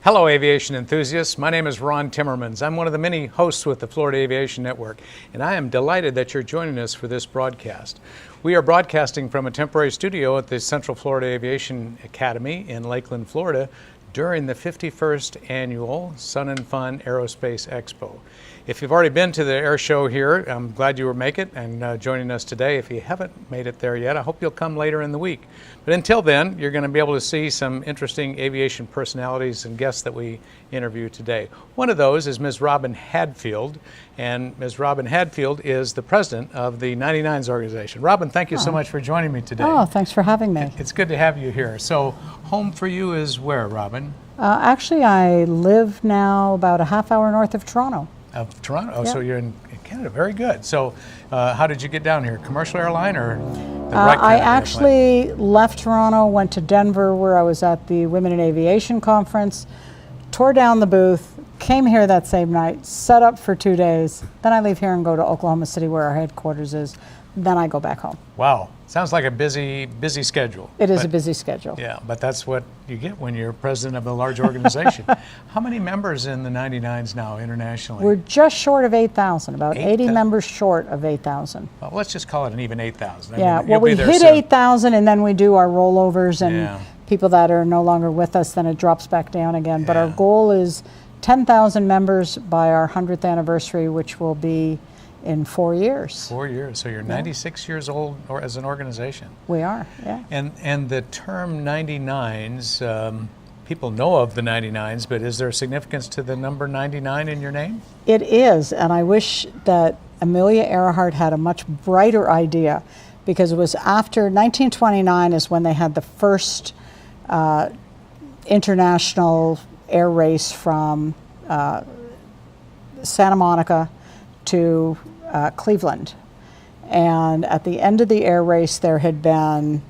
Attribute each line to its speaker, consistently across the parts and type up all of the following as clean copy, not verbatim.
Speaker 1: Hello, aviation enthusiasts. My name is Ron Timmermans. I'm one of the many hosts with the Florida Aviation Network, and I am delighted that you're joining us for this broadcast. We are broadcasting from a temporary studio at the Central Florida Aviation Academy in Lakeland, Florida, during the 51st Annual Sun and Fun Aerospace Expo. If you've already been to the air show here, I'm glad you were making it and joining us today. If you haven't made it there yet, I hope you'll come later in the week. But until then, you're going to be able to see some interesting aviation personalities and guests that we interview today. One of those is Ms. Robin Hadfield, and Ms. Robin Hadfield is the president of the 99s organization. Robin, thank you so much for joining me today.
Speaker 2: Oh, thanks for having me.
Speaker 1: It's good to have you here. So, home for you is where, Robin?
Speaker 2: Actually, I live now about a half hour north of Toronto.
Speaker 1: Of Toronto? Oh,
Speaker 2: yep.
Speaker 1: So you're in Canada. Very good. So how did you get down here? Commercial airline or the right kind
Speaker 2: I
Speaker 1: of
Speaker 2: actually
Speaker 1: airplane?
Speaker 2: left Toronto, went to Denver where I was at the Women in Aviation Conference, tore down the booth, came here that same night, set up for 2 days. Then I leave here and go to Oklahoma City where our headquarters is. Then I go back home.
Speaker 1: Wow. Sounds like a busy schedule.
Speaker 2: It is a busy schedule.
Speaker 1: Yeah, but that's what you get when you're president of a large organization. How many members in the 99s now internationally?
Speaker 2: We're just short of 8,000, about 80
Speaker 1: 8,000.
Speaker 2: members short of 8,000.
Speaker 1: Well, let's just call it an even 8,000.
Speaker 2: Yeah,
Speaker 1: you'll
Speaker 2: well,
Speaker 1: be
Speaker 2: we
Speaker 1: there
Speaker 2: hit
Speaker 1: soon.
Speaker 2: 8,000 and then we do our rollovers and
Speaker 1: Yeah.
Speaker 2: people that are no longer with us, then it drops back down again. But our
Speaker 1: Yeah.
Speaker 2: goal is 10,000 members by our 100th anniversary, which will be in 4 years.
Speaker 1: 4 years. So you're 96 years old or as an organization.
Speaker 2: We are, yeah.
Speaker 1: And the term 99s, people know of the 99s, but is there significance to the number 99 in your name?
Speaker 2: It is, and I wish that Amelia Earhart had a much brighter idea, because it was after 1929 is when they had the first international air race from Santa Monica to Cleveland. And at the end of the air race, there's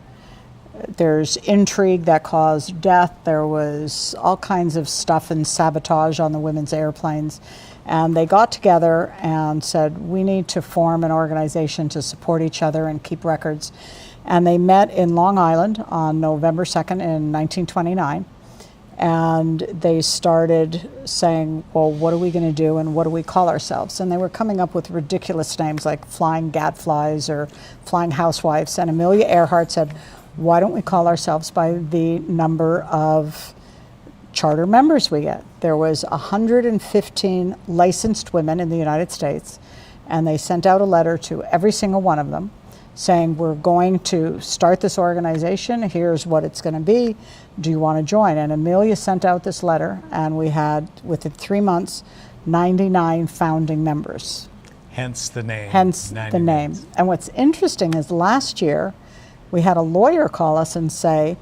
Speaker 2: intrigue that caused death. There was all kinds of stuff and sabotage on the women's airplanes. And they got together and said, we need to form an organization to support each other and keep records. And they met in Long Island on November 2nd in 1929. And they started saying, well, what are we going to do and what do we call ourselves? And they were coming up with ridiculous names like Flying Gadflies or Flying Housewives. And Amelia Earhart said, why don't we call ourselves by the number of charter members we get? There was 115 licensed women in the United States, and they sent out a letter to every single one of them saying, we're going to start this organization, here's what it's going to be, do you want to join? And Amelia sent out this letter, and we had, within 3 months, 99 founding members.
Speaker 1: Hence the name.
Speaker 2: Hence the name. And what's interesting is last year, we had a lawyer call us and say,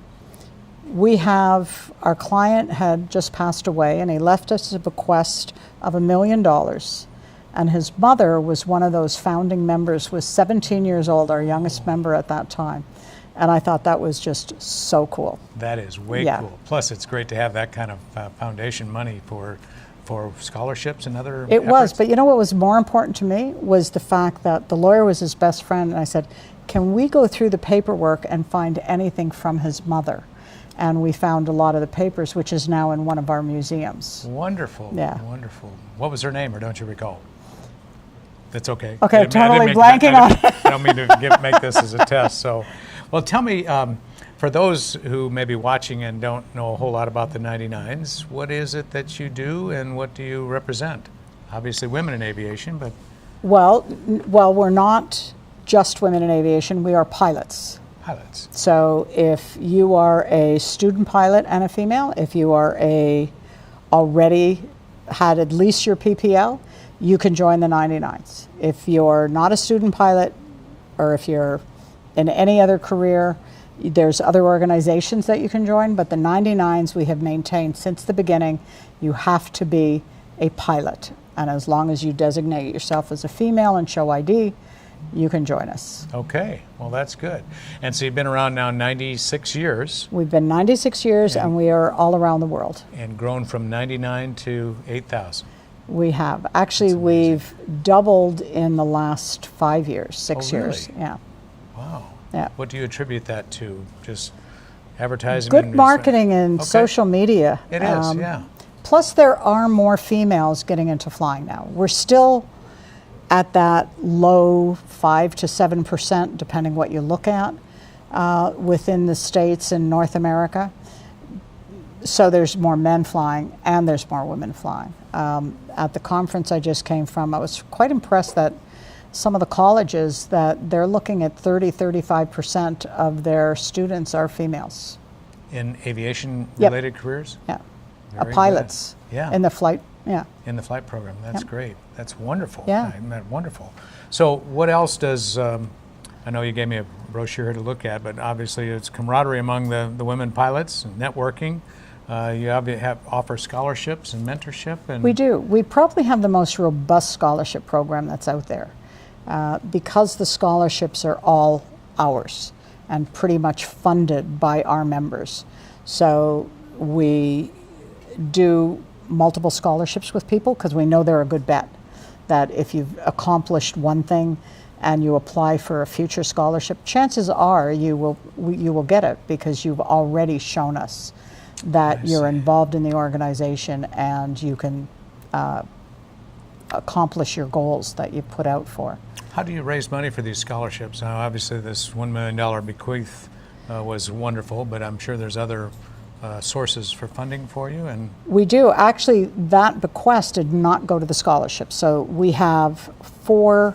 Speaker 2: our client had just passed away, and he left us a bequest of $1 million. And his mother was one of those founding members, was 17 years old, our youngest member at that time. And I thought that was just so cool.
Speaker 1: That is way cool. Plus, it's great to have that kind of foundation money for scholarships and other
Speaker 2: It was,
Speaker 1: efforts.
Speaker 2: but you know what was more important to me was the fact that the lawyer was his best friend, and I said, can we go through the paperwork and find anything from his mother? And we found a lot of the papers, which is now in one of our museums.
Speaker 1: Wonderful.
Speaker 2: Yeah.
Speaker 1: Wonderful. What was her name, or don't you recall? That's okay.
Speaker 2: Okay, totally blanking on it.
Speaker 1: I don't mean to make this as a test. So, well, tell me, for those who may be watching and don't know a whole lot about the 99s, what is it that you do and what do you represent? Obviously women in aviation, but...
Speaker 2: Well, we're not just women in aviation, we are pilots.
Speaker 1: Pilots.
Speaker 2: So if you are a student pilot and a female, if you are already had at least your PPL, you can join the 99s. If you're not a student pilot, or if you're in any other career, there's other organizations that you can join, but the 99s we have maintained since the beginning, you have to be a pilot. And as long as you designate yourself as a female and show ID, you can join us.
Speaker 1: Okay, well that's good. And so you've been around now 96 years.
Speaker 2: We've been 96 years and we are all around the world.
Speaker 1: And grown from 99 to 8,000.
Speaker 2: We have. Actually, we've doubled in the last 5 years, 6
Speaker 1: really?
Speaker 2: years. Yeah.
Speaker 1: Wow.
Speaker 2: Yeah.
Speaker 1: What do you attribute that to? Just advertising?
Speaker 2: Good
Speaker 1: and
Speaker 2: marketing and
Speaker 1: Okay.
Speaker 2: social media.
Speaker 1: It is, yeah.
Speaker 2: Plus, there are more females getting into flying now. We're still at that low 5 to 7%, depending what you look at, within the states in North America. So there's more men flying and there's more women flying. At the conference I just came from, I was quite impressed that some of the colleges that they're looking at 35% of their students are females.
Speaker 1: In aviation-related careers?
Speaker 2: Yeah.
Speaker 1: Very
Speaker 2: Pilots.
Speaker 1: good. Yeah.
Speaker 2: In the flight, yeah.
Speaker 1: In the flight program. That's great. That's wonderful.
Speaker 2: Yeah.
Speaker 1: Wonderful. So what else does, I know you gave me a brochure here to look at, but obviously it's camaraderie among the women pilots, and networking. You offer scholarships and mentorship. And
Speaker 2: We do. We probably have the most robust scholarship program that's out there. Because the scholarships are all ours and pretty much funded by our members. So we do multiple scholarships with people because we know they're a good bet. That if you've accomplished one thing and you apply for a future scholarship, chances are you will get it because you've already shown us that you're involved in the organization and you can accomplish your goals that you put out for.
Speaker 1: How do you raise money for these scholarships? Now, obviously, this $1 million bequeath was wonderful, but I'm sure there's other sources for funding for you. And
Speaker 2: we do. Actually, that bequest did not go to the scholarship. So we have 4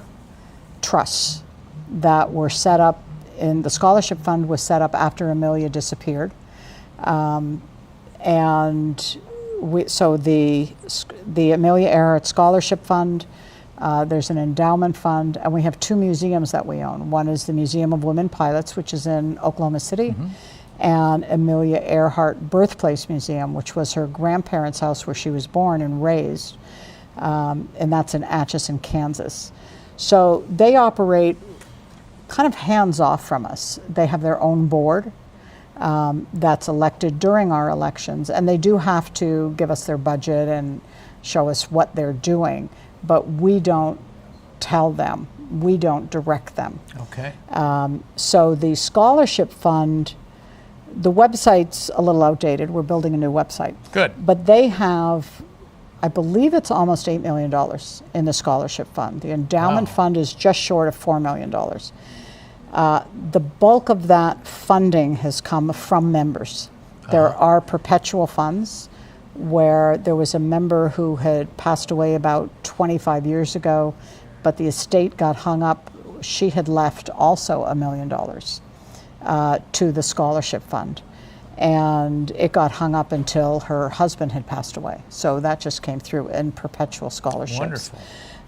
Speaker 2: trusts that were set up, and the scholarship fund was set up after Amelia disappeared. So the Amelia Earhart Scholarship Fund, there's an endowment fund, and we have 2 museums that we own. One is the Museum of Women Pilots, which is in Oklahoma City, and Amelia Earhart Birthplace Museum, which was her grandparents' house where she was born and raised, and that's in Atchison, Kansas. So they operate kind of hands-off from us. They have their own board that's elected during our elections, and they do have to give us their budget and show us what they're doing, but we don't tell them, we don't direct them.
Speaker 1: Okay.
Speaker 2: So the scholarship fund, the website's a little outdated. We're building a new website.
Speaker 1: Good.
Speaker 2: But they have, I believe it's almost $8 million in the scholarship fund. The endowment fund is just short of $4 million. The bulk of that funding has come from members. There are perpetual funds where there was a member who had passed away about 25 years ago, but the estate got hung up. She had left also $1 million to the scholarship fund, and it got hung up until her husband had passed away. So that just came through in perpetual scholarships.
Speaker 1: Wonderful.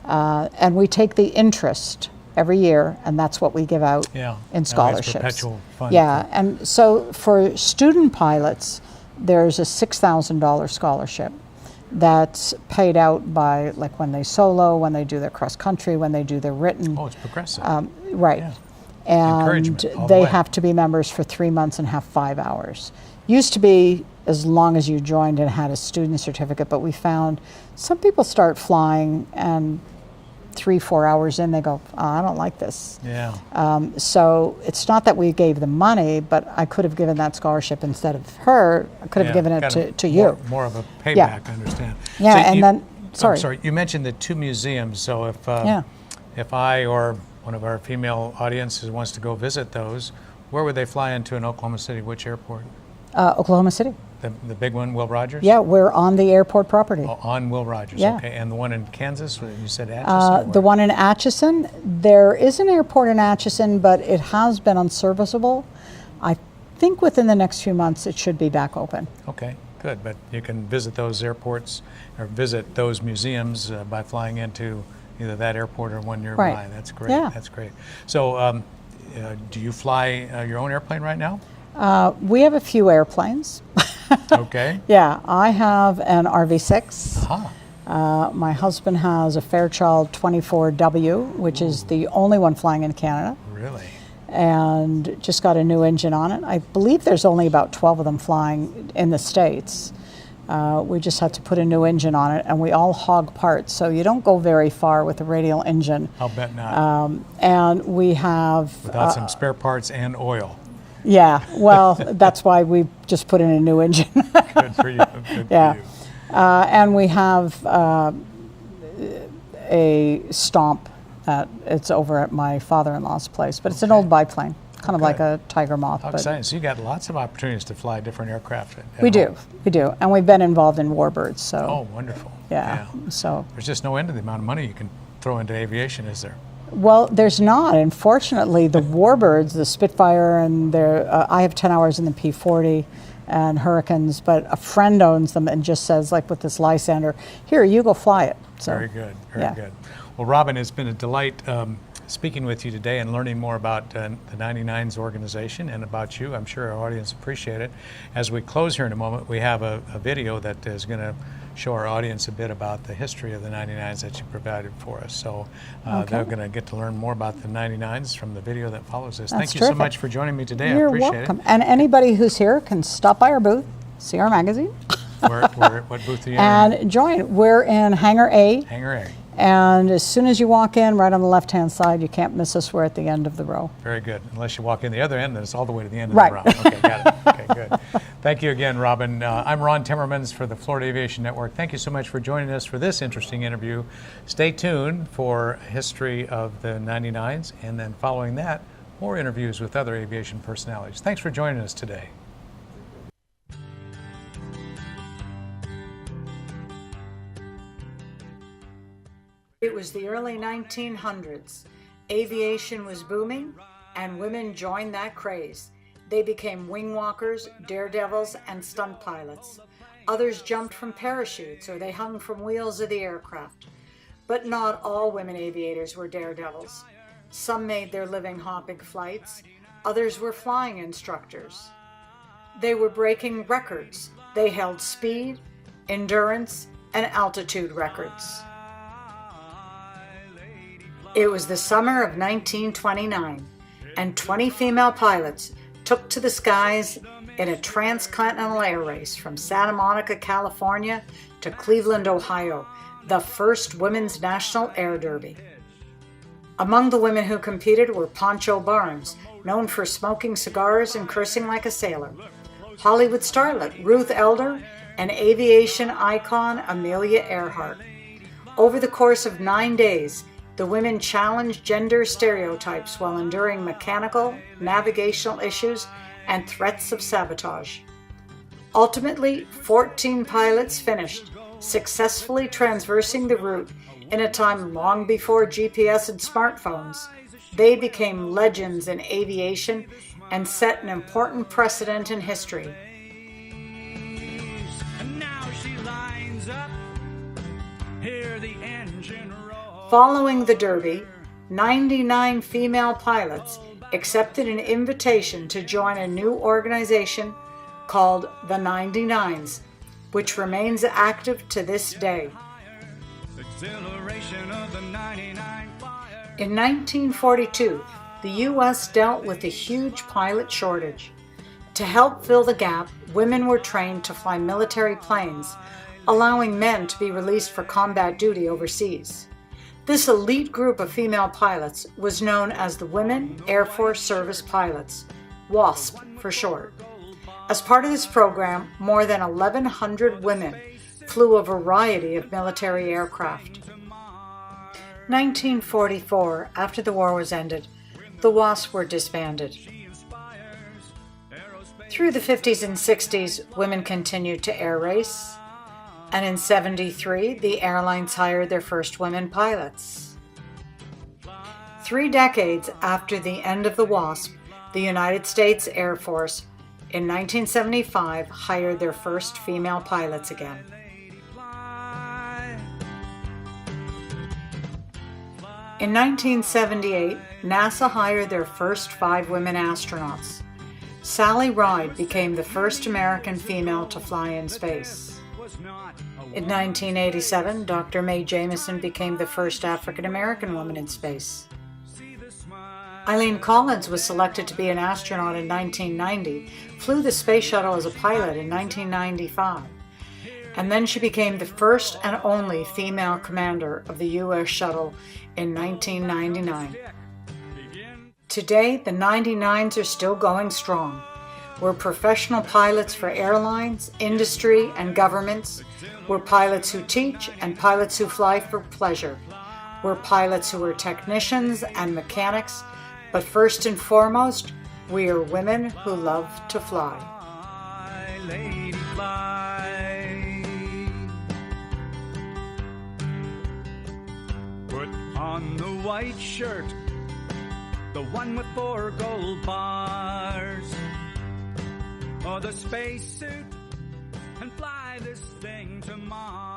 Speaker 2: And we take the interest every year, and that's what we give out in scholarships.
Speaker 1: Perpetual fund.
Speaker 2: Yeah, and so for student pilots, there's a $6,000 scholarship that's paid out by, like, when they solo, when they do their cross country, when they do their written.
Speaker 1: Oh, it's progressive.
Speaker 2: Right.
Speaker 1: Yeah.
Speaker 2: And
Speaker 1: Encouragement all the
Speaker 2: they
Speaker 1: way.
Speaker 2: have to be members for 3 months and have 5 hours. Used to be as long as you joined and had a student certificate, but we found some people start flying and 3-4 hours in, they go, oh, I don't like this.
Speaker 1: Yeah.
Speaker 2: So it's not that we gave them money, but I could have given that scholarship instead of her. I could have given it to you.
Speaker 1: More of a payback, I understand.
Speaker 2: Yeah,
Speaker 1: So
Speaker 2: and then, sorry.
Speaker 1: I'm sorry, you mentioned the 2 museums, so if I or one of our female audiences wants to go visit those, where would they fly into in Oklahoma City? Which airport?
Speaker 2: Oklahoma City.
Speaker 1: The big one, Will Rogers?
Speaker 2: Yeah, we're on the airport property.
Speaker 1: Oh, on Will Rogers,
Speaker 2: Yeah.
Speaker 1: okay. And the one in Kansas, you said Atchison?
Speaker 2: The one in Atchison, there is an airport in Atchison, but it has been unserviceable. I think within the next few months it should be back open.
Speaker 1: Okay, good. But you can visit those airports or visit those museums by flying into either that airport or one nearby.
Speaker 2: Right.
Speaker 1: That's great.
Speaker 2: Yeah.
Speaker 1: That's great. So do you fly your own airplane right now?
Speaker 2: We have a few airplanes.
Speaker 1: Okay.
Speaker 2: Yeah, I have an RV6.
Speaker 1: Uh-huh.
Speaker 2: My husband has a Fairchild 24W, which is the only one flying in Canada,
Speaker 1: Really?
Speaker 2: and just got a new engine on it. I believe there's only about 12 of them flying in the States. We just had to put a new engine on it, and we all hog parts, so you don't go very far with a radial engine.
Speaker 1: I'll bet not.
Speaker 2: And we have...
Speaker 1: Without some spare parts and oil.
Speaker 2: Yeah, well, that's why we just put in a new engine.
Speaker 1: Good for you. Good
Speaker 2: Yeah.
Speaker 1: for you.
Speaker 2: And we have a stomp it's over at my father-in-law's place, but it's an old biplane, kind of like a Tiger Moth.
Speaker 1: How exciting. So you got lots of opportunities to fly different aircraft at
Speaker 2: We
Speaker 1: home.
Speaker 2: do. And we've been involved in warbirds, so.
Speaker 1: Oh, wonderful.
Speaker 2: Yeah, so.
Speaker 1: There's just no end to the amount of money you can throw into aviation, is there?
Speaker 2: Well, there's not. Unfortunately, the warbirds, the Spitfire, and I have 10 hours in the P-40 and Hurricanes, but a friend owns them and just says, like with this Lysander, here, you go fly it. So,
Speaker 1: very good, very good. Well, Robin, it's been a delight speaking with you today and learning more about the 99s organization and about you. I'm sure our audience appreciate it. As we close here in a moment, we have a video that is going to show our audience a bit about the history of the 99s that you provided for us. So they're going to get to learn more about the 99s from the video that follows this. Thank you so much for joining me today.
Speaker 2: You're
Speaker 1: I appreciate
Speaker 2: welcome.
Speaker 1: it.
Speaker 2: And anybody who's here can stop by our booth, see our magazine.
Speaker 1: What booth are you in?
Speaker 2: And join. We're in Hangar A.
Speaker 1: Hangar A.
Speaker 2: And as soon as you walk in, right on the left-hand side, you can't miss us. We're at the end of the row.
Speaker 1: Very good. Unless you walk in the other end, then it's all the way to the end of
Speaker 2: Right.
Speaker 1: the row. Okay, got it. Okay, good. Thank you again, Robin. I'm Ron Timmermans for the Florida Aviation Network. Thank you so much for joining us for this interesting interview. Stay tuned for a history of the 99s, and then following that, more interviews with other aviation personalities. Thanks for joining us today.
Speaker 2: It was the early 1900s. Aviation was booming, and women joined that craze. They became wing walkers, daredevils, and stunt pilots. Others jumped from parachutes, or they hung from wheels of the aircraft. But not all women aviators were daredevils. Some made their living hopping flights. Others were flying instructors. They were breaking records. They held speed, endurance, and altitude records. It was the summer of 1929, and 20 female pilots took to the skies in a transcontinental air race from Santa Monica, California to Cleveland, Ohio, the first women's national air derby. Among the women who competed were Poncho Barnes, known for smoking cigars and cursing like a sailor, Hollywood starlet Ruth Elder, and aviation icon Amelia Earhart. Over the course of 9 days, the women challenged gender stereotypes while enduring mechanical, navigational issues, and threats of sabotage. Ultimately, 14 pilots finished, successfully traversing the route in a time long before GPS and smartphones. They became legends in aviation and set an important precedent in history.
Speaker 3: And now she lines up, hear the engine roar.
Speaker 2: Following the Derby, 99 female pilots accepted an invitation to join a new organization called the 99s, which remains active to this day.
Speaker 3: Exhilaration of the 99 fire.
Speaker 2: In 1942, the U.S. dealt with a huge pilot shortage. To help fill the gap, women were trained to fly military planes, allowing men to be released for combat duty overseas. This elite group of female pilots was known as the Women Air Force Service Pilots, WASP for short. As part of this program, more than 1,100 women flew a variety of military aircraft. 1944, after the war was ended, the WASP were disbanded. Through the 50s and 60s, women continued to air race. And in 73, the airlines hired their first women pilots. 3 decades after the end of the WASP, the United States Air Force, in 1975, hired their first female pilots again. In 1978, NASA hired their first 5 women astronauts. Sally Ride became the first American female to fly in space. In 1987, Dr. Mae Jemison became the first African-American woman in space. Eileen Collins was selected to be an astronaut in 1990, flew the space shuttle as a pilot in 1995, and then she became the first and only female commander of the U.S. shuttle in 1999. Today, the 99s are still going strong. We're professional pilots for airlines, industry, and governments. We're pilots who teach and pilots who fly for pleasure. We're pilots who are technicians and mechanics, but first and foremost, we are women who love to fly.
Speaker 3: Lady fly. Put on the white shirt, the one with 4 gold bars, or the spacesuit, and fly this thing to Mars.